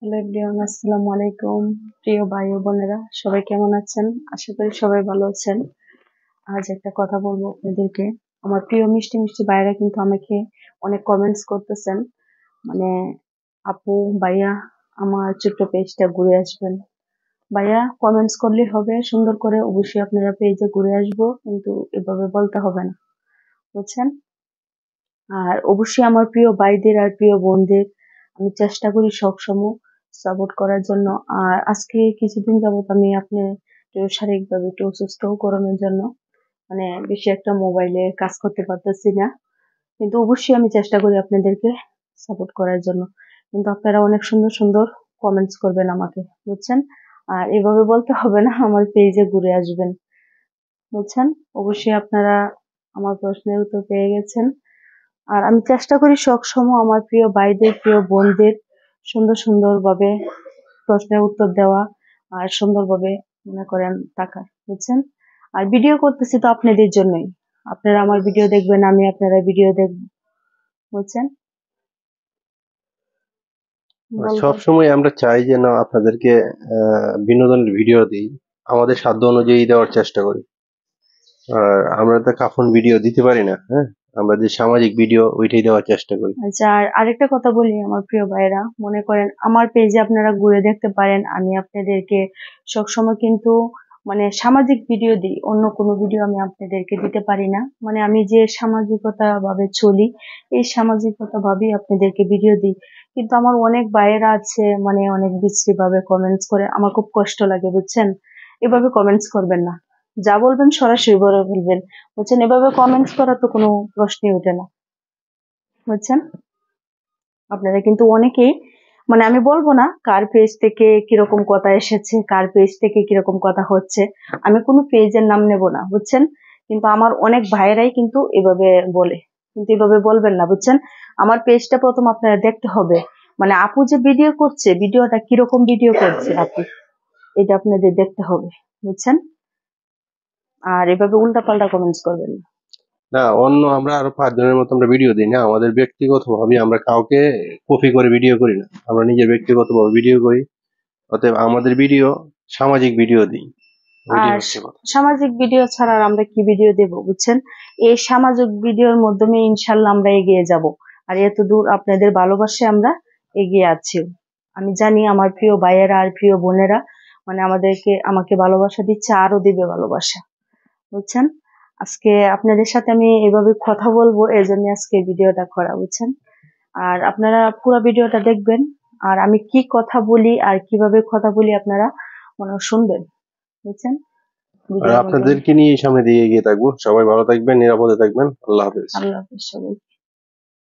Hello everyone, আসসালামু আলাইকুম। প্রিয় ভাই ও বোনেরা, সবাই কেমন আছেন? আশা করি সবাই ভালো আছেন। আজ একটা কথা বলবো আপনাদেরকে। আমার প্রিয় মিষ্টি মিষ্টি ভাইরা কিন্তু আমাকে অনেক কমেন্টস করতেছেন, মানে আপু, ভাইয়া আমার ছোট্ট পেজটা ঘুরে আসবেন। ভাইয়া, কমেন্টস করলে হবে সুন্দর করে, অবশ্যই আপনারা পেজে ঘুরে আসবো, কিন্তু এভাবে বলতে হবে না, বুঝছেন? আর অবশ্যই আমার প্রিয় ভাইদের আর প্রিয় বোনদের আমি চেষ্টা করি সবসময় সাপোর্ট করার জন্য। আর আজকে কিছুদিন যাবত আমি আপনি একটু শারীরিকভাবে একটু অসুস্থ করানোর জন্য, মানে বেশি একটা মোবাইলে কাজ করতে পারতেছি না, কিন্তু অবশ্যই আমি চেষ্টা করি আপনাদেরকে সাপোর্ট করার জন্য। কিন্তু আপনারা অনেক সুন্দর সুন্দর কমেন্টস করবেন আমাকে, বুঝছেন? আর এভাবে বলতে হবে না, আমার পেজে ঘুরে আসবেন, বুঝছেন? অবশ্যই আপনারা আমার প্রশ্নের উত্তর পেয়ে গেছেন। আর আমি চেষ্টা করি সবসময় আমার প্রিয় ভাইদের প্রিয় বোনদের সুন্দর সুন্দর ভাবে প্রশ্নের উত্তর দেওয়া, আর সুন্দরভাবে মনে করেন থাকা, বুঝছেন? আর ভিডিও করতেছি তো আপনাদের জন্যই, আপনারা আমার ভিডিও দেখবেন, আমি আপনারা ভিডিও দেখব, বুঝছেন? সব বলবেন। সময় আমরা চাই যেন আপনাদেরকে বিনোদনের ভিডিও দিই, আমাদের সাধ্য অনুযায়ী দেওয়ার চেষ্টা করি। আর আমরা তো কাফন ভিডিও দিতে পারি না, হ্যাঁ, আমরা যে সামাজিক ভিডিও ওইটাই দেওয়ার চেষ্টা করি। আচ্ছা, আর আরেকটা কথা বলি আমার প্রিয় ভাইরা, মনে করেন আমার পেজে আপনারা ঘুরে দেখতে পারেন, আমি আপনাদেরকে সবসময় কিন্তু মানে সামাজিক ভিডিও দিই, অন্য কোনো ভিডিও আমি আপনাদেরকে দিতে পারি না। মানে আমি যে সামাজিকতা ভাবে চলি, এই সামাজিকতা ভাবেই আপনাদেরকে ভিডিও দিই। কিন্তু আমার অনেক ভাইয়েরা আছে, মানে অনেক বিশ্রী ভাবে কমেন্টস করে, আমার খুব কষ্ট লাগে, বুঝছেন? এভাবে কমেন্টস করবেন না, যা বলবেন সরাসরি বলে বলবেন, বুঝছেন? এভাবে কমেন্টস করা তো কোনো প্রশ্নই ওঠে না, বুঝছেন? আপনারা কিন্তু অনেকেই, মানে আমি বলবো না কার পেজ থেকে কিরকম কথা এসেছে, কার পেজ থেকে কিরকম কথা হচ্ছে, আমি কোনো পেজের নাম নেব না, বুঝছেন? কিন্তু আমার অনেক ভাইয়েরাই কিন্তু এভাবে বলে, কিন্তু এভাবে বলবেন না, বুঝছেন? আমার পেজটা প্রথম আপনারা দেখতে হবে, মানে আপু যে ভিডিও করছে, ভিডিওটা কিরকম ভিডিও করছে আপু, এটা আপনাদের দেখতে হবে, বুঝছেন? আর এভাবে উল্টাপাল্টা কমেন্টস করবেন না। না, অন্য আমরা আরো 5 জনের মতো আমরা ভিডিও দিই না, আমাদের ব্যক্তিগত ভাবে আমরা কাউকে কপি করে ভিডিও করি না, আমরা নিজের ব্যক্তিগত ভাবে ভিডিও করি। অতএব আমাদের ভিডিও সামাজিক ভিডিও দিই, ওইটাই আর হচ্ছে কথা। সামাজিক ভিডিও ছাড়া আর আমরা কি ভিডিও দেব, বুঝছেন? এই সামাজিক ভিডিওর মাধ্যমে ইনশাল্লাহ আমরা এগিয়ে যাব। আর এত দূর আপনাদের ভালোবাসায় আমরা এগিয়ে আছি। আমি জানি আমার প্রিয় ভাইয়েরা আর প্রিয় বোনেরা মানে আমাকে ভালোবাসা দিচ্ছে, আরো দিবে ভালোবাসা, বুঝছেন? আজকে আপনাদের সাথে আমি এভাবে কথা বলবো, এই জন্য আজকে ভিডিওটা করা, বুঝছেন? আর আপনারা পুরো ভিডিওটা দেখবেন, আর আমি কি কথা বলি আর কিভাবে কথা বলি আপনারা মানে শুনবেন, বুঝছেন? আর ভিডিওর মধ্যে। আপনাদেরকে নিয়ে সামনে দিয়ে এগিয়ে থাকবো। সবাই ভালো থাকবেন, নিরাপদে থাকবেন। আল্লাহ হাফেজ। আল্লাহ হাফেজ সবাই।